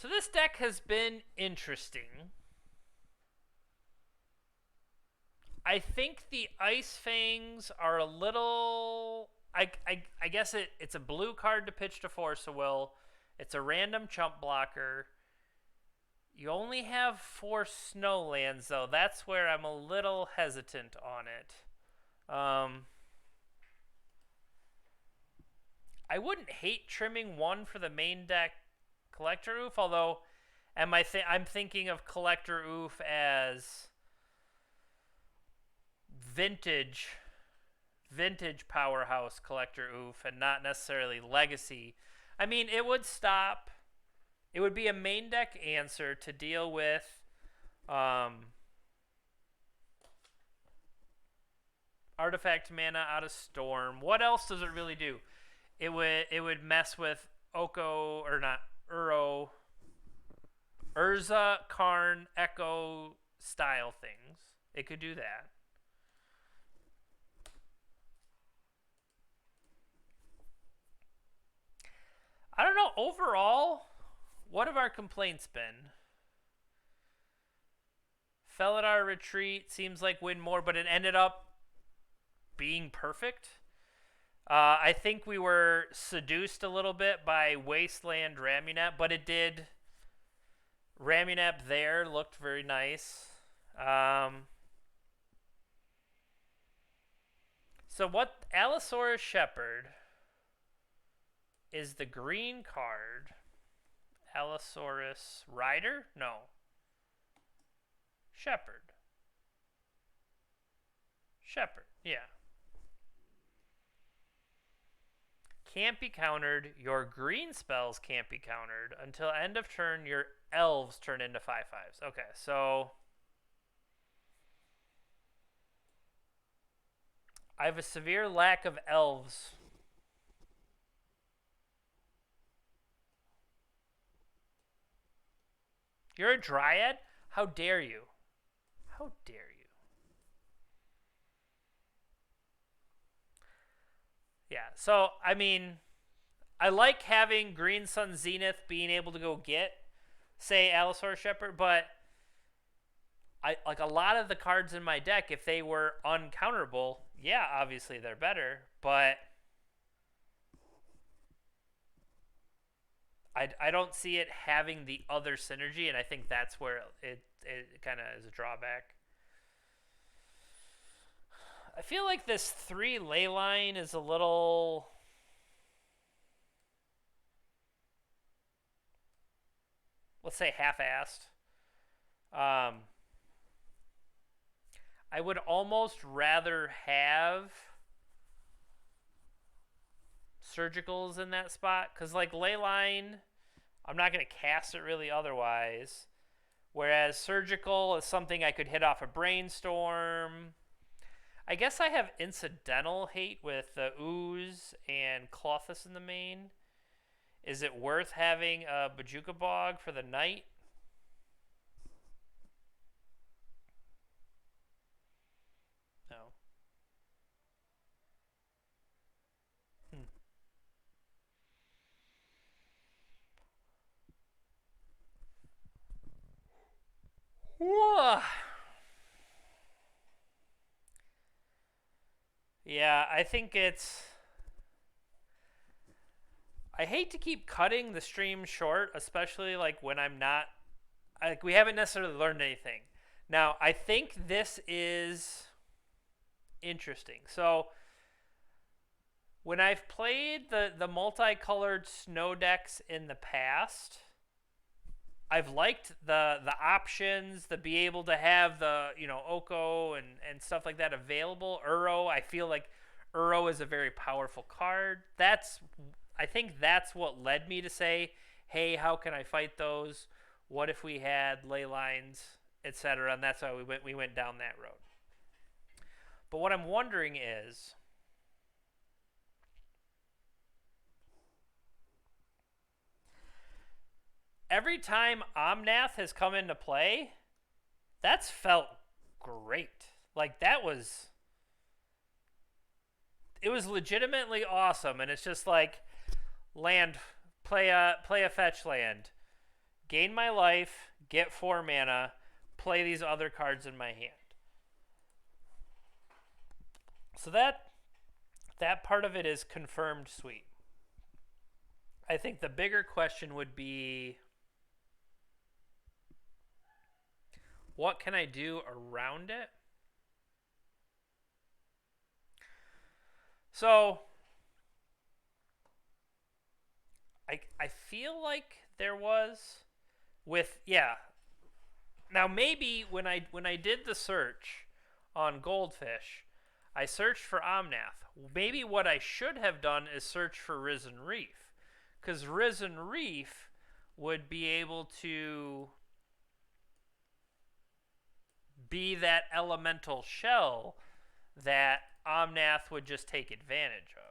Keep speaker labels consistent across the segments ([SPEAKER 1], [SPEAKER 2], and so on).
[SPEAKER 1] So this deck has been interesting. I think the Ice Fangs are a little. I guess it's a blue card to pitch to Force a Will. It's a random chump blocker. You only have 4 snow lands, though. That's where I'm a little hesitant on it. I wouldn't hate trimming 1 for the main deck Collector Oof, although I'm thinking of Collector Oof as vintage powerhouse Collector Oof and not necessarily legacy. I mean, it would stop. It would be a main deck answer to deal with artifact mana out of Storm. What else does it really do? It would mess with Oko or not Uro, Urza, Karn, Echo style things. It could do that. I don't know. Overall, what have our complaints been? Felidar Retreat seems like win more, but it ended up being perfect. I think we were seduced a little bit by Wasteland Ramunap, but it did. Ramunap there looked very nice. So what Allosaurus Shepherd is the green card. Allosaurus Rider? No. Shepherd. Shepherd, yeah. Can't be countered. Your green spells can't be countered. Until end of turn, your elves turn into 5/5s. Okay, so I have a severe lack of elves. You're a dryad? How dare you? How dare you? Yeah, so, I mean, I like having Green Sun Zenith being able to go get, say, Allosaurus Shepherd, but I like a lot of the cards in my deck, if they were uncounterable, yeah, obviously they're better, but I don't see it having the other synergy, and I think that's where it kind of is a drawback. I feel like this 3 ley line is a little. Let's say half-assed. I would almost rather have surgicals in that spot, because like Leyline, I'm not going to cast it really otherwise, whereas surgical is something I could hit off a brainstorm. I guess I have incidental hate with the Ooze and Clothis in the main. Is it worth having a Bajuka Bog for the night? No. Whoa. Yeah, I think it's. I hate to keep cutting the stream short, especially like when I'm not. Like, we haven't necessarily learned anything. Now, I think this is interesting. So, when I've played the multicolored snow decks in the past, I've liked the options, the be able to have the, Oko and stuff like that available. Uro, I feel like Uro is a very powerful card. I think that's what led me to say, hey, how can I fight those? What if we had ley lines, etc.? And that's why we went down that road. But what I'm wondering is, every time Omnath has come into play, that's felt great. Like, it was legitimately awesome. And it's just like, land, play a fetch land, gain my life, get 4 mana, play these other cards in my hand. So that part of it is confirmed sweet. I think the bigger question would be, what can I do around it? So I feel like there was with Now maybe when I did the search on Goldfish, I searched for Omnath. Maybe what I should have done is search for Risen Reef, because Risen Reef would be able to be that elemental shell that Omnath would just take advantage of.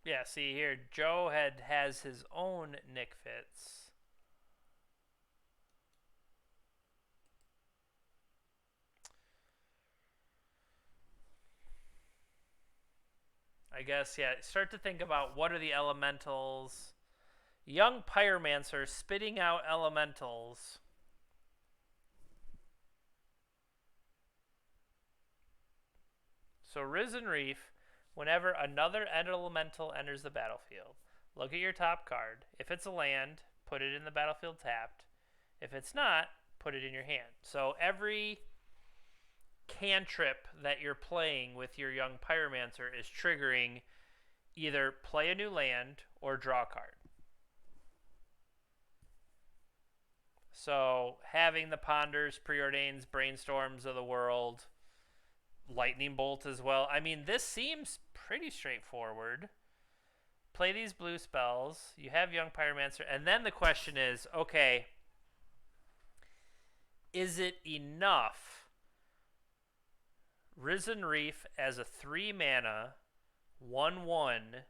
[SPEAKER 1] Yeah, see here, Joe has his own Nick Fitz. I guess, yeah, start to think about what are the elementals. Young Pyromancer spitting out elementals. So Risen Reef, whenever another elemental enters the battlefield, look at your top card. If it's a land, put it in the battlefield tapped. If it's not, put it in your hand. So every cantrip that you're playing with your Young Pyromancer is triggering either play a new land or draw a card. So having the Ponders, Preordains, Brainstorms of the world, Lightning Bolt as well. I mean, this seems pretty straightforward. Play these blue spells. You have Young Pyromancer. And then the question is, okay, is it enough Risen Reef as a 3 mana 1/1?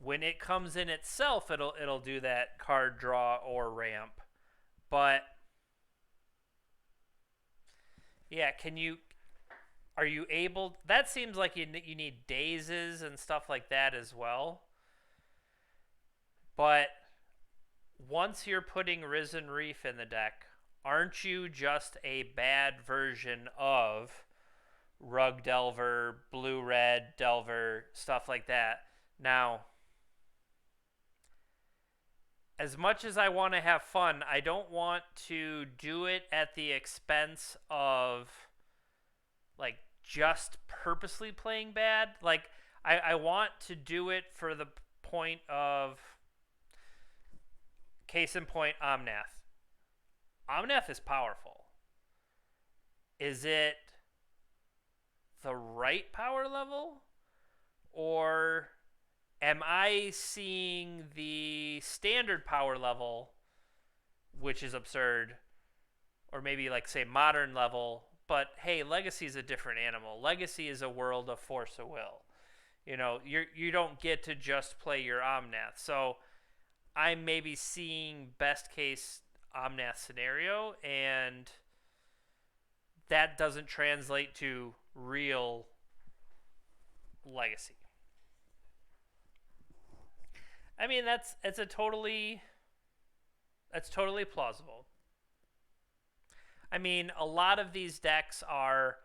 [SPEAKER 1] When it comes in itself, it'll do that card draw or ramp. But yeah, are you able? That seems like you need dazes and stuff like that as well. But once you're putting Risen Reef in the deck, aren't you just a bad version of Rug Delver, Blue Red Delver, stuff like that? Now, as much as I want to have fun, I don't want to do it at the expense of like just purposely playing bad. Like I want to do it for the point of, case in point, Omnath. Omnath is powerful. Is it the right power level? Or am I seeing the standard power level, which is absurd, or maybe like say modern level? But hey, Legacy is a different animal. Legacy is a world of force of will. You don't get to just play your Omnath. So I'm maybe seeing best case Omnath scenario, and that doesn't translate to real Legacy. I mean, that's totally plausible. I mean, a lot of these decks are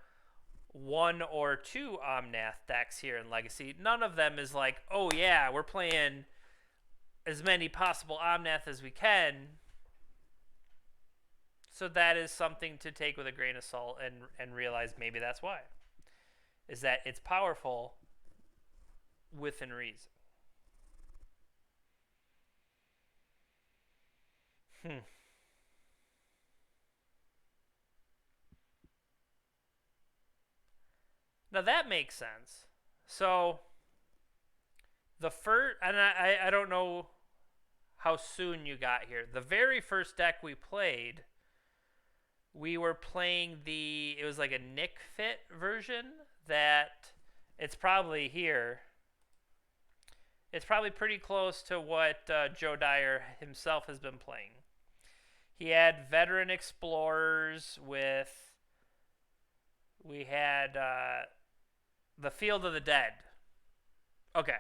[SPEAKER 1] 1 or 2 Omnath decks here in Legacy. None of them is like, oh yeah, we're playing as many possible Omnath as we can. So that is something to take with a grain of salt and realize maybe that's why. Is that it's powerful within reason. Now that makes sense. So the first, and I don't know how soon you got here. The very first deck we played we were playing it was like a Nick Fit version that it's probably here. It's probably pretty close to what Joe Dyer himself has been playing. He had veteran explorers we had the Field of the Dead. Okay,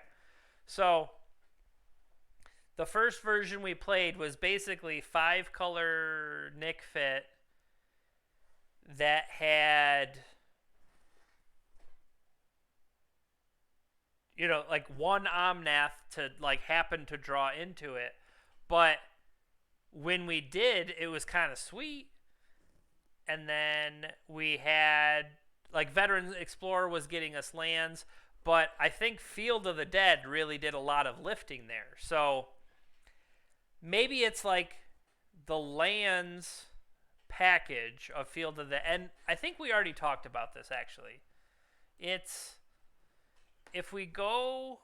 [SPEAKER 1] so the first version we played was basically 5-color Nick Fit that had, like one Omnath to like happen to draw into it. But when we did, it was kind of sweet. And then we had like Veteran Explorer was getting us lands, but I think Field of the Dead really did a lot of lifting there. So maybe it's like the lands package of Field of the, and I think we already talked about this actually. It's, if we go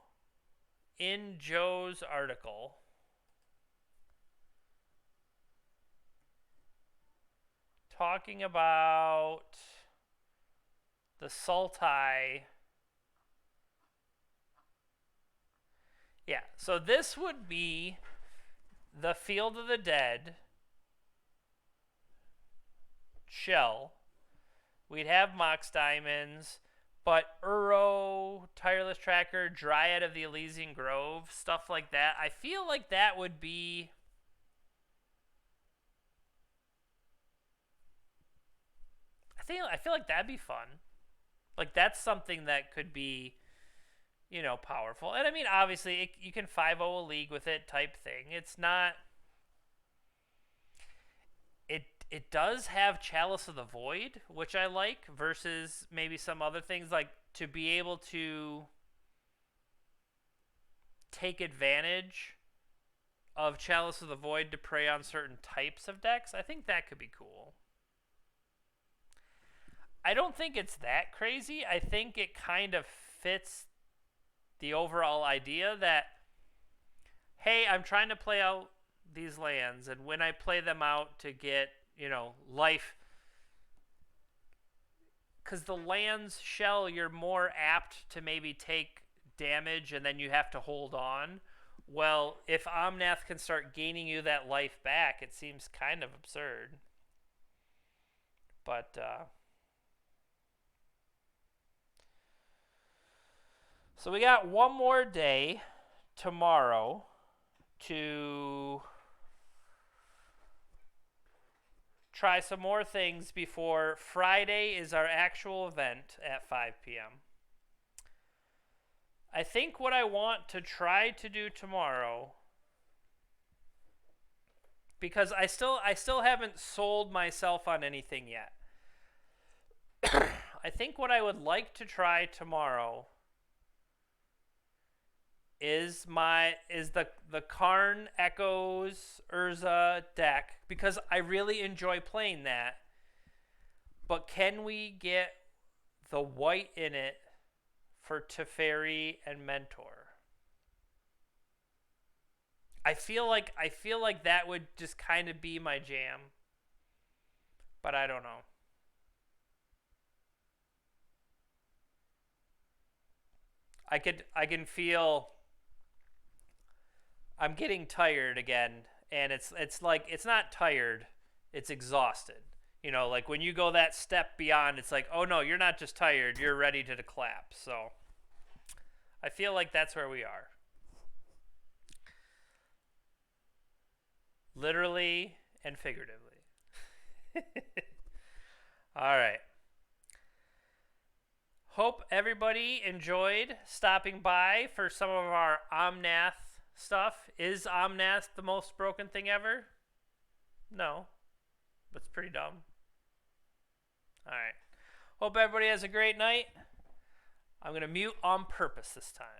[SPEAKER 1] in Joe's article, talking about the Sultai. Yeah, so this would be the Field of the Dead shell. We'd have Mox Diamonds, but Uro, Tireless Tracker, Dryad of the Elysian Grove, stuff like that. I feel like that would be... I feel like that'd be fun. Like, that's something that could be, powerful. And I mean, obviously, you can 5-0 a league with it type thing. It's not... It does have Chalice of the Void, which I like, versus maybe some other things, like to be able to take advantage of Chalice of the Void to prey on certain types of decks. I think that could be cool. I don't think it's that crazy. I think it kind of fits the overall idea that, hey, I'm trying to play out these lands, and when I play them out to get, life, because the lands shell, you're more apt to maybe take damage and then you have to hold on. Well, if Omnath can start gaining you that life back, it seems kind of absurd. But, so we got one more day tomorrow to try some more things before Friday is our actual event at 5 p.m. I think what I want to try to do tomorrow, because I still haven't sold myself on anything yet. I think what I would like to try tomorrow is the Karn Echoes Urza deck, because I really enjoy playing that. But can we get the white in it for Teferi and Mentor? I feel like that would just kind of be my jam. But I don't know. I can feel I'm getting tired again, and it's like, it's not tired, it's exhausted. Like when you go that step beyond, it's like, oh no, you're not just tired, you're ready to collapse. So I feel like that's where we are. Literally and figuratively. All right. Hope everybody enjoyed stopping by for some of our Omnath stuff. Is Omnath the most broken thing ever? No. But it's pretty dumb. Alright. Hope everybody has a great night. I'm going to mute on purpose this time.